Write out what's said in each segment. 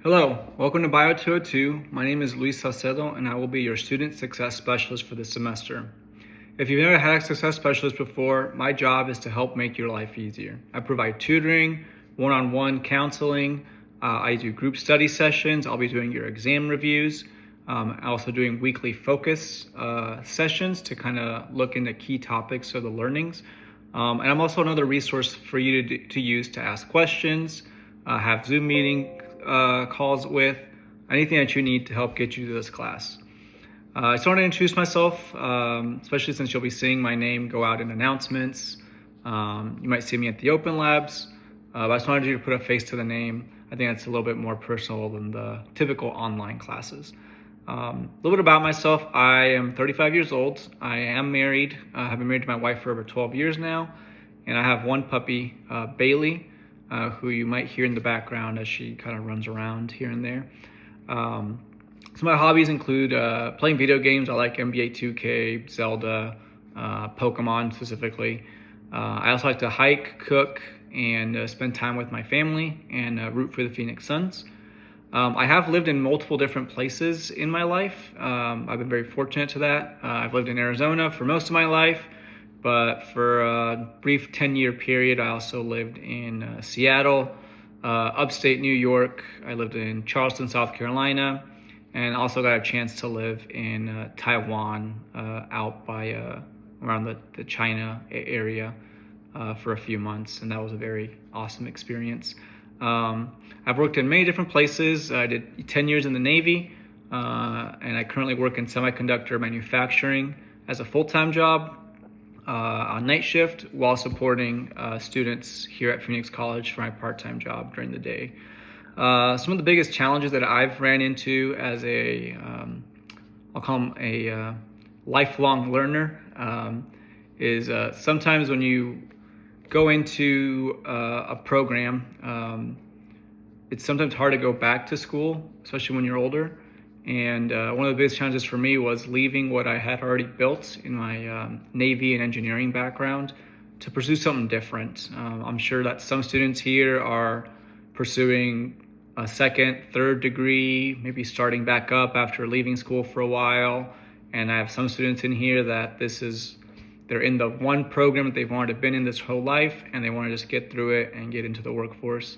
Hello, welcome to BIO202. My name is Luis Salcedo and I will be your Student Success Specialist for this semester. If you've never had a success specialist before, my job is to help make your life easier. I provide tutoring, one-on-one counseling, I do group study sessions, I'll be doing your exam reviews, also doing weekly focus sessions to kind of look into key topics of the learnings. And I'm also another resource for you to use to ask questions, have Zoom meeting calls with, anything that you need to help get you to this class. I just want to introduce myself, especially since you'll be seeing my name go out in announcements. You might see me at the Open Labs, but I just wanted you to put a face to the name. I think that's a little bit more personal than the typical online classes. A little bit about myself. I am 35 years old. I am married. I have been married to my wife for over 12 years now, and I have one puppy, Bailey, who you might hear in the background as she kind of runs around here and there. So my hobbies include playing video games. I like NBA 2K, Zelda, Pokemon specifically. I also like to hike, cook, and spend time with my family and root for the Phoenix Suns. I have lived in multiple different places in my life. I've been very fortunate to that. I've lived in Arizona for most of my life, but for a brief 10-year period, I also lived in Seattle, upstate New York. I lived in Charleston, South Carolina, and also got a chance to live in Taiwan, out by around the China area for a few months, and that was a very awesome experience. I've worked in many different places. I did 10 years in the Navy, and I currently work in semiconductor manufacturing as a full-time job on night shift while supporting students here at Phoenix College for my part-time job during the day. Some of the biggest challenges that I've ran into as I'll call them a lifelong learner, is sometimes when you go into a program, it's sometimes hard to go back to school, especially when you're older. And one of the biggest challenges for me was leaving what I had already built in my Navy and engineering background to pursue something different. I'm sure that some students here are pursuing a second, third degree, maybe starting back up after leaving school for a while. And I have some students in here that they're in the one program that they've wanted to been in this whole life, and they want to just get through it and get into the workforce.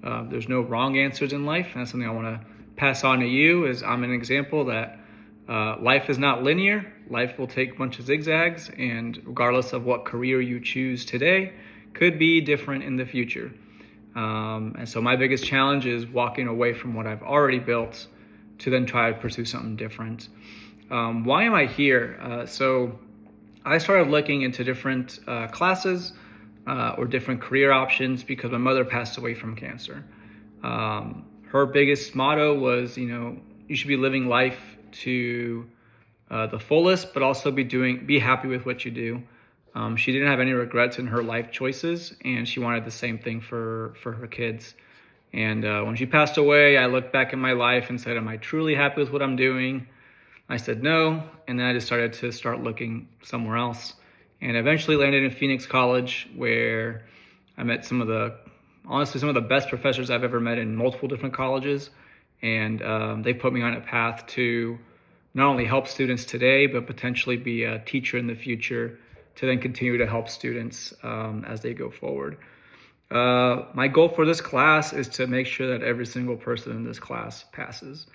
There's no wrong answers in life, and that's something I want to pass on to you. Is I'm an example that life is not linear. Life will take a bunch of zigzags, and regardless of what career you choose today, could be different in the future. And so my biggest challenge is walking away from what I've already built to then try to pursue something different. Why am I here? So I started looking into different classes or different career options because my mother passed away from cancer. Her biggest motto was, you should be living life to the fullest, but also be happy with what you do. She didn't have any regrets in her life choices, and she wanted the same thing for her kids. And when she passed away, I looked back at my life and said, am I truly happy with what I'm doing? I said no, and then I just started to looking somewhere else, and eventually landed in Phoenix College, where I met some of the best professors I've ever met in multiple different colleges, and they put me on a path to not only help students today, but potentially be a teacher in the future to then continue to help students as they go forward. My goal for this class is to make sure that every single person in this class passes.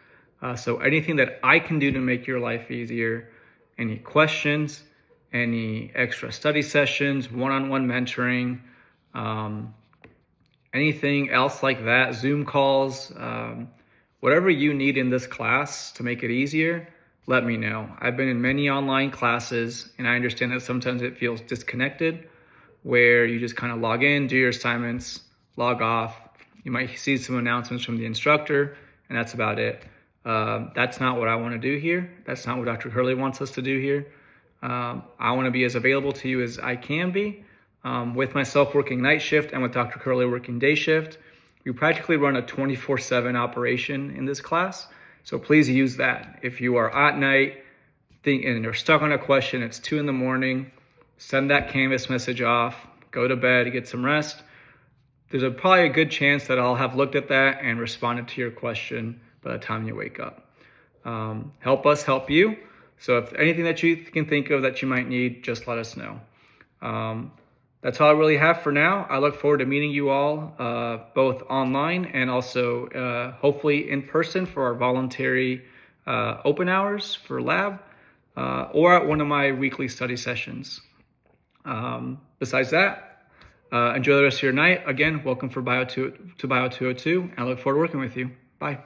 So anything that I can do to make your life easier, any questions, any extra study sessions, one-on-one mentoring, anything else like that, Zoom calls, whatever you need in this class to make it easier, let me know. I've been in many online classes, and I understand that sometimes it feels disconnected, where you just kind of log in, do your assignments, log off. You might see some announcements from the instructor, and that's about it. That's not what I want to do here. That's not what Dr. Hurley wants us to do here. I want to be as available to you as I can be. With myself working night shift and with Dr. Curley working day shift, we practically run a 24/7 operation in this class. So please use that. If you are at night and you're stuck on a question, it's 2 a.m, send that Canvas message off, go to bed, get some rest. there's probably a good chance that I'll have looked at that and responded to your question by the time you wake up. Help us help you. So if anything that you can think of that you might need, just let us know. That's all I really have for now. I look forward to meeting you all, both online and also hopefully in person for our voluntary open hours for lab, or at one of my weekly study sessions. Besides that, enjoy the rest of your night. Again, welcome to BIO202, and I look forward to working with you. Bye.